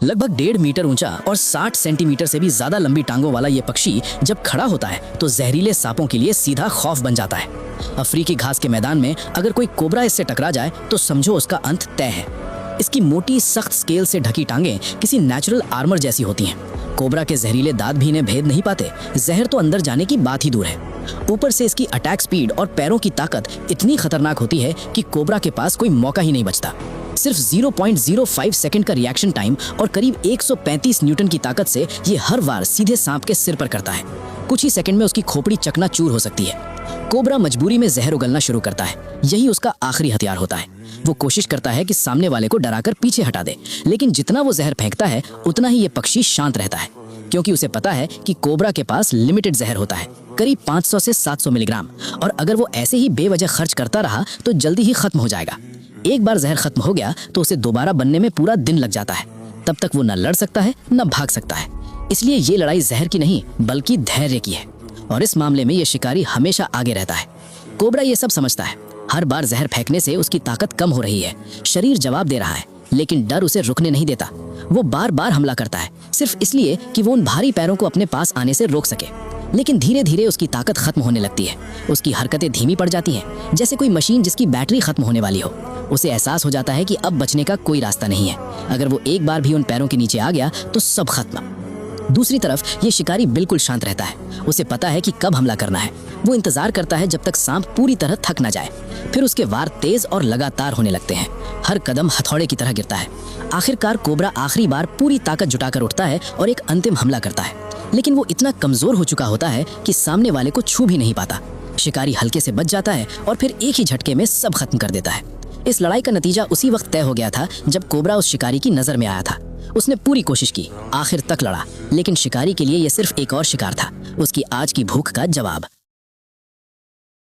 लगभग 1.5 मीटर ऊंचा और 60 सेंटीमीटर से भी ज्यादा लंबी टांगों वाला ये पक्षी जब खड़ा होता है तो जहरीले सांपों के लिए सीधा खौफ बन जाता है। अफ्रीकी घास के मैदान में अगर कोई कोबरा इससे टकरा जाए तो समझो उसका अंत तय है। इसकी मोटी सख्त स्केल से ढकी टांगें किसी नेचुरल आर्मर जैसी होती हैं। कोबरा के जहरीले दांत भी इन्हें भेद नहीं पाते, जहर तो अंदर जाने की बात ही दूर है। ऊपर से इसकी अटैक स्पीड और पैरों की ताकत इतनी खतरनाक होती है कि कोबरा के पास कोई मौका ही नहीं बचता। सिर्फ 0.05 सेकंड का रिएक्शन टाइम और करीब 135 न्यूटन की ताकत से ये हर वार सीधे सांप के सिर पर करता है। कुछ ही सेकंड में उसकी खोपड़ी चकनाचूर हो सकती है। कोबरा मजबूरी में जहर उगलना शुरू करता है, यही उसका आखिरी हथियार होता है। वो कोशिश करता है कि सामने वाले को डराकर पीछे हटा दे, लेकिन जितना वो जहर फेंकता है उतना ही ये पक्षी शांत रहता है, क्योंकि उसे पता है कि कोबरा के पास लिमिटेड जहर होता है, करीब 500 से 700 मिलीग्राम, और अगर वो ऐसे ही बेवजह खर्च करता रहा तो जल्दी ही खत्म हो जाएगा। एक बार जहर खत्म हो गया तो उसे दोबारा बनने में पूरा दिन लग जाता है। तब तक वो न लड़ सकता है न भाग सकता है। इसलिए ये लड़ाई जहर की नहीं बल्कि धैर्य की है, और इस मामले में ये शिकारी हमेशा आगे रहता है। कोबरा ये सब समझता है। हर बार जहर फेंकने से उसकी ताकत कम हो रही है, शरीर जवाब दे रहा है, लेकिन डर उसे रुकने नहीं देता। वो बार बार हमला करता है, सिर्फ इसलिए कि वो उन भारी पैरों को अपने पास आने से रोक सके। लेकिन धीरे धीरे उसकी ताकत खत्म होने लगती है। उसकी हरकतें धीमी पड़ जाती हैं, जैसे कोई मशीन जिसकी बैटरी खत्म होने वाली हो। उसे एहसास हो जाता है कि अब बचने का कोई रास्ता नहीं है। अगर वो एक बार भी उन पैरों के नीचे आ गया तो सब खत्म। दूसरी तरफ ये शिकारी बिल्कुल शांत रहता है। उसे पता है कि कब हमला करना है। वो इंतजार करता है जब तक सांप पूरी तरह थक न जाए। फिर उसके वार तेज और लगातार होने लगते हैं। हर कदम हथौड़े की तरह गिरता है। आखिरकार कोबरा आखिरी बार पूरी ताकत जुटाकर उठता है और एक अंतिम हमला करता है, लेकिन वो इतना कमजोर हो चुका होता है कि सामने वाले को छू भी नहीं पाता। शिकारी हल्के से बच जाता है और फिर एक ही झटके में सब खत्म कर देता है। इस लड़ाई का नतीजा उसी वक्त तय हो गया था जब कोबरा उस शिकारी की नजर में आया था। उसने पूरी कोशिश की, आखिर तक लड़ा, लेकिन शिकारी के लिए यह सिर्फ एक और शिकार था, उसकी आज की भूख का जवाब।